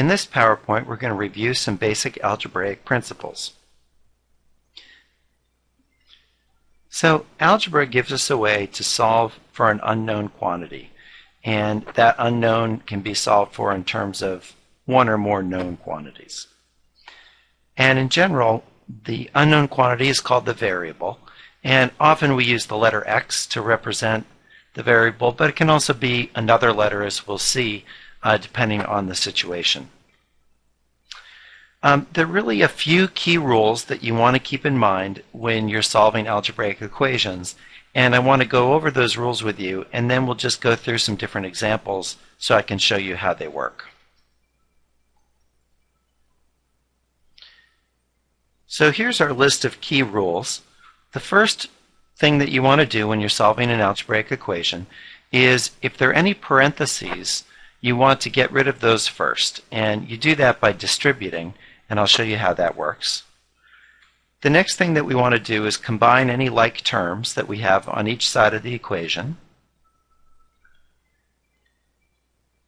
In this PowerPoint, we're going to review some basic algebraic principles. So algebra gives us a way to solve for an unknown quantity, and that unknown can be solved for in terms of one or more known quantities. And in general, the unknown quantity is called the variable, and often we use the letter x to represent the variable, but it can also be another letter, as we'll see, depending on the situation. There are really a few key rules that you want to keep in mind when you're solving algebraic equations, and I want to go over those rules with you, and then we'll just go through some different examples so I can show you how they work. So here's our list of key rules. The first thing that you want to do when you're solving an algebraic equation is, if there are any parentheses, you want to get rid of those first, and you do that by distributing, and I'll show you how that works. The next thing that we want to do is combine any like terms that we have on each side of the equation.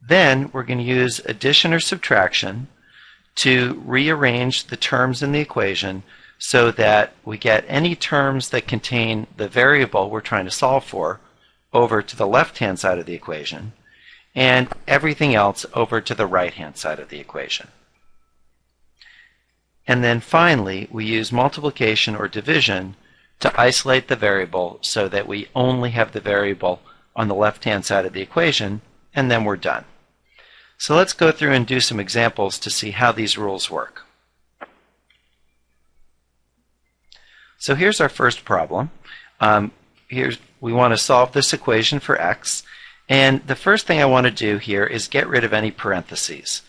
Then we're going to use addition or subtraction to rearrange the terms in the equation so that we get any terms that contain the variable we're trying to solve for over to the left-hand side of the equation, and everything else over to the right-hand side of the equation. And then finally, we use multiplication or division to isolate the variable so that we only have the variable on the left-hand side of the equation, and then we're done. So let's go through and do some examples to see how these rules work. So here's our first problem. We want to solve this equation for x, and the first thing I want to do here is get rid of any parentheses.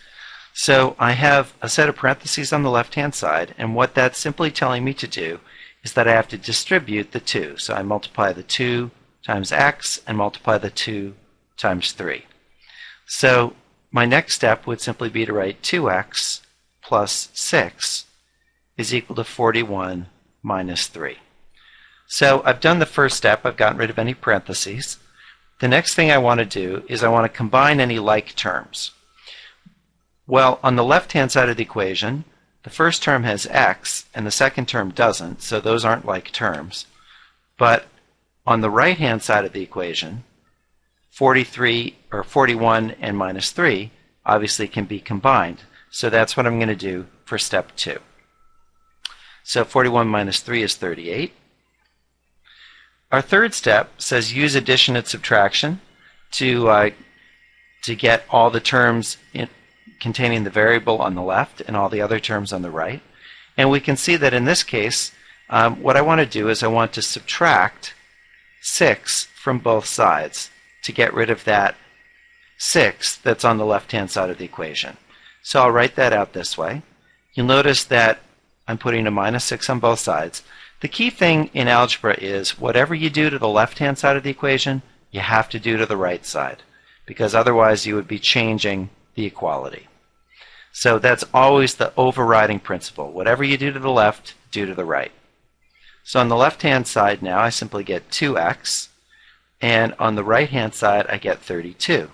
So I have a set of parentheses on the left-hand side, and what that's simply telling me to do is that I have to distribute the 2. So I multiply the 2 times x and multiply the 2 times 3. So my next step would simply be to write 2x plus 6 is equal to 41 minus 3. So I've done the first step. I've gotten rid of any parentheses. The next thing I want to do is I want to combine any like terms. Well, on the left-hand side of the equation, the first term has x and the second term doesn't, so those aren't like terms. But on the right-hand side of the equation, 41 and minus 3 obviously can be combined. So that's what I'm going to do for step 2. So 41 minus 3 is 38. Our third step says use addition and subtraction to get all the terms containing the variable on the left and all the other terms on the right. And we can see that in this case, what I want to do is I want to subtract 6 from both sides to get rid of that 6 that's on the left-hand side of the equation. So I'll write that out this way. You'll notice that I'm putting a minus 6 on both sides. The key thing in algebra is whatever you do to the left-hand side of the equation, you have to do to the right side, because otherwise you would be changing the equality. So that's always the overriding principle. Whatever you do to the left, do to the right. So on the left-hand side now, I simply get 2x, and on the right-hand side, I get 32.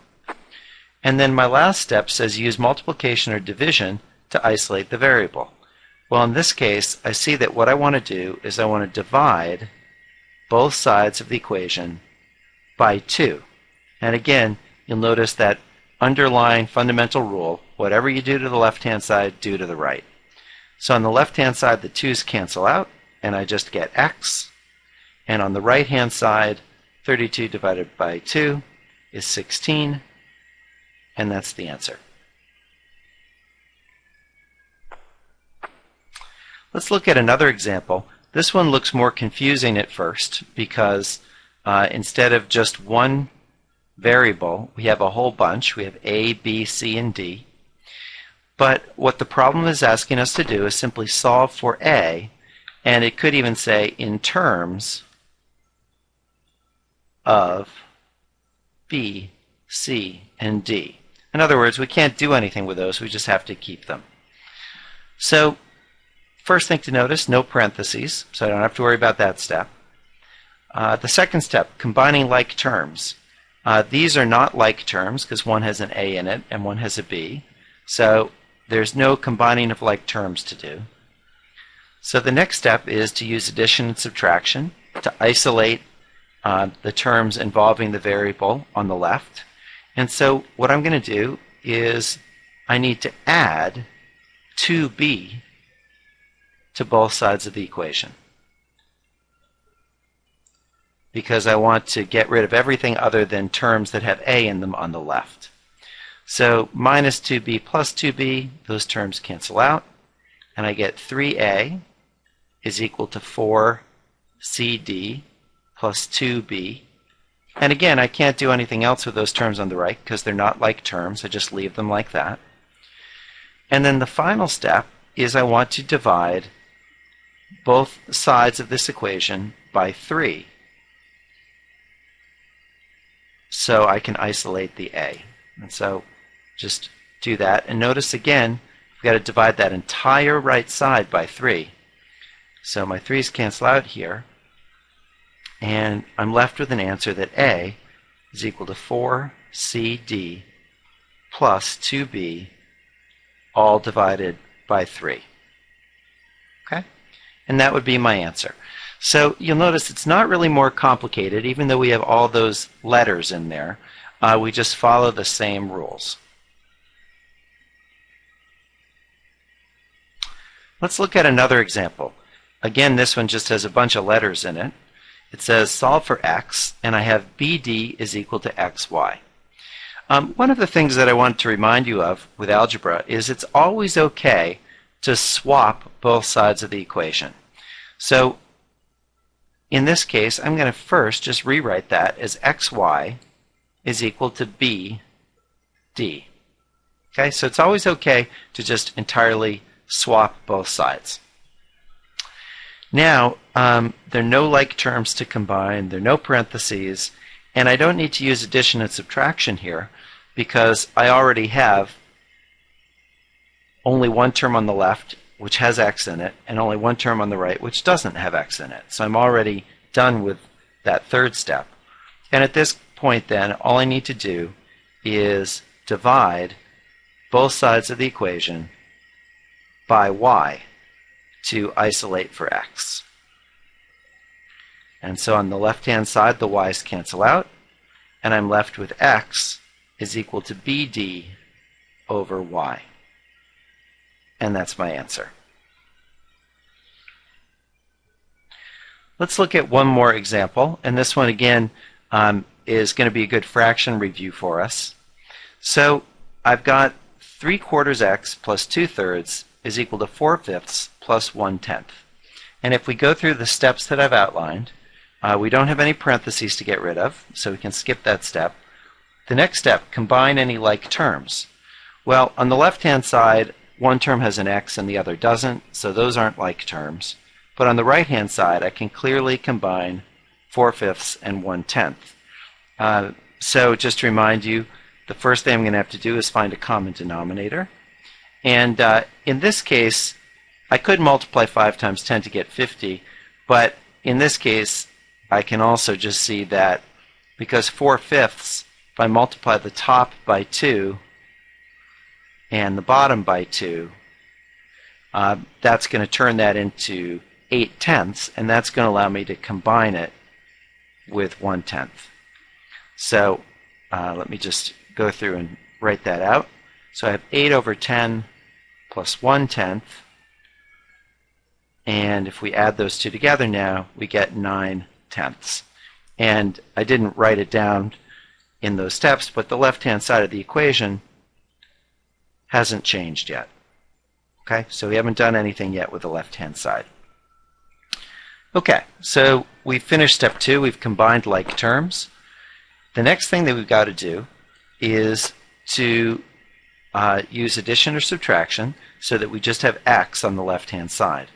And then my last step says use multiplication or division to isolate the variable. Well, in this case, I see that what I want to do is I want to divide both sides of the equation by 2. And again, you'll notice that underlying fundamental rule, whatever you do to the left-hand side, do to the right. So on the left-hand side, the 2's cancel out, and I just get x. And on the right-hand side, 32 divided by 2 is 16, and that's the answer. Let's look at another example. This one looks more confusing at first because instead of just one variable, we have a whole bunch. We have A, B, C, and D. But what the problem is asking us to do is simply solve for A, and it could even say in terms of B, C, and D. In other words, we can't do anything with those. We just have to keep them. So first thing to notice, no parentheses, so I don't have to worry about that step. The second step, combining like terms. These are not like terms because one has an A in it and one has a B. So there's no combining of like terms to do. So the next step is to use addition and subtraction to isolate the terms involving the variable on the left. And so what I'm going to do is I need to add 2b to both sides of the equation, because I want to get rid of everything other than terms that have a in them on the left. So minus 2b plus 2b, those terms cancel out, and I get 3a is equal to 4cd plus 2b. And again, I can't do anything else with those terms on the right because they're not like terms. I just leave them like that. And then the final step is I want to divide both sides of this equation by 3 so I can isolate the a. And so just do that. And notice again, we've got to divide that entire right side by 3. So my 3's cancel out here, and I'm left with an answer that a is equal to 4cd plus 2b, all divided by 3. Okay? And that would be my answer. So you'll notice it's not really more complicated, even though we have all those letters in there. We just follow the same rules. Let's look at another example. Again, this one just has a bunch of letters in it. It says solve for x, and I have BD is equal to XY. One of the things that I want to remind you of with algebra is it's always okay to swap both sides of the equation. So in this case, I'm going to first just rewrite that as XY is equal to BD. Okay, so it's always okay to just entirely swap both sides. Now, there are no like terms to combine, there are no parentheses, and I don't need to use addition and subtraction here because I already have only one term on the left which has x in it, and only one term on the right which doesn't have x in it. So I'm already done with that third step. And at this point then, all I need to do is divide both sides of the equation by y to isolate for x. And so on the left-hand side, the y's cancel out, and I'm left with x is equal to BD over y. And that's my answer. Let's look at one more example, and this one again is going to be a good fraction review for us. So I've got 3/4 x plus 2/3 is equal to 4/5 plus 1/10. And if we go through the steps that I've outlined, we don't have any parentheses to get rid of, so we can skip that step. The next step, combine any like terms. Well, on the left-hand side, one term has an x and the other doesn't, so those aren't like terms. But on the right-hand side, I can clearly combine 4/5 and 1/10. So just to remind you, the first thing I'm going to have to do is find a common denominator. And in this case, I could multiply 5 times 10 to get 50, but in this case, I can also just see that because 4/5, if I multiply the top by 2 and the bottom by 2, that's going to turn that into 8/10, and that's going to allow me to combine it with 1/10. So let me just go through and write that out. So I have 8 over 10 plus 1/10, and if we add those two together now, we get 9/10. And I didn't write it down in those steps, but the left-hand side of the equation hasn't changed yet. Okay, so we haven't done anything yet with the left-hand side. Okay, so we've finished step 2. We've combined like terms. The next thing that we've got to do is to use addition or subtraction so that we just have x on the left-hand side.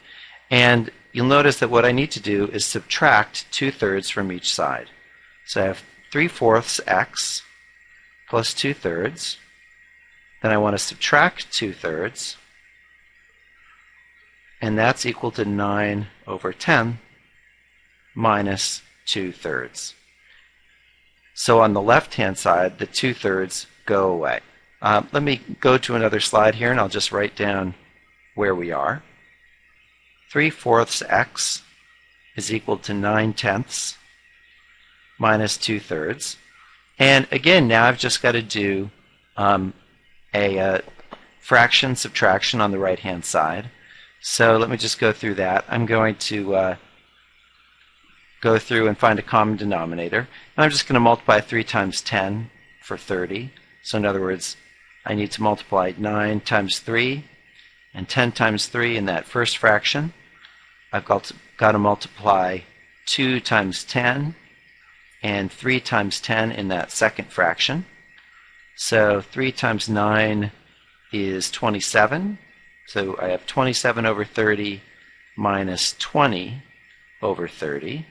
And you'll notice that what I need to do is subtract 2/3 from each side. So I have 3/4 x plus 2/3. Then I want to subtract 2/3. And that's equal to 9 over 10 minus 2/3. So on the left-hand side, the 2/3 go away. Let me go to another slide here, and I'll just write down where we are. 3/4 x is equal to 9/10 minus 2/3. And again, now I've just got to do a fraction subtraction on the right-hand side. So let me just go through that. I'm going to go through and find a common denominator. And I'm just going to multiply 3 times 10 for 30. So in other words, I need to multiply 9 times 3 and 10 times 3 in that first fraction. I've got to multiply 2 times 10 and 3 times 10 in that second fraction. So 3 times 9 is 27. So I have 27 over 30 minus 20 over 30.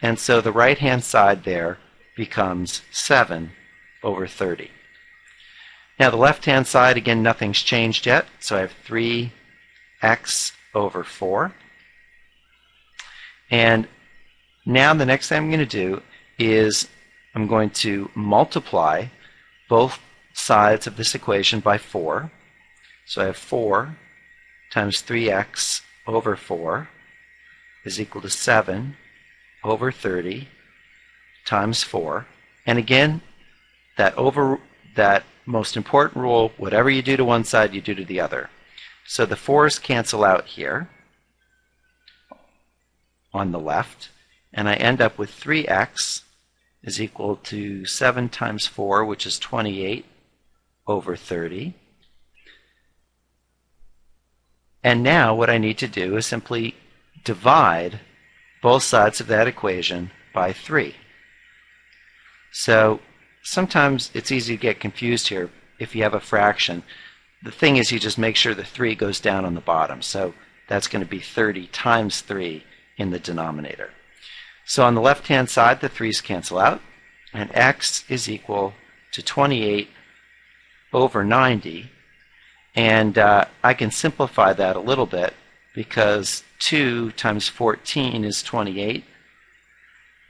And so the right-hand side there becomes 7 over 30. Now the left-hand side, again, nothing's changed yet. So I have 3x over 4. And now the next thing I'm going to do is I'm going to multiply both sides of this equation by 4. So I have 4 times 3x over 4 is equal to 7 over 30 times 4. And again, that most important rule, whatever you do to one side, you do to the other. So the 4's cancel out here on the left, and I end up with 3x is equal to 7 times 4, which is 28 over 30. And now what I need to do is simply divide both sides of that equation by 3. So sometimes it's easy to get confused here if you have a fraction. The thing is, you just make sure the 3 goes down on the bottom. So that's going to be 30 times 3 in the denominator. So on the left-hand side, the 3's cancel out, and x is equal to 28 over 90. And I can simplify that a little bit, because 2 times 14 is 28,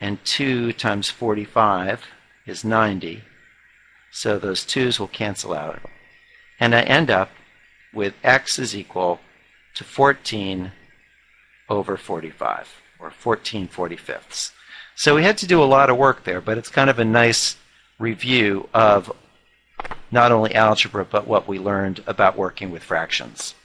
and 2 times 45 is 90. So those 2's will cancel out. And I end up with x is equal to 14 over 45, or 14/45. So we had to do a lot of work there, but it's kind of a nice review of not only algebra, but what we learned about working with fractions.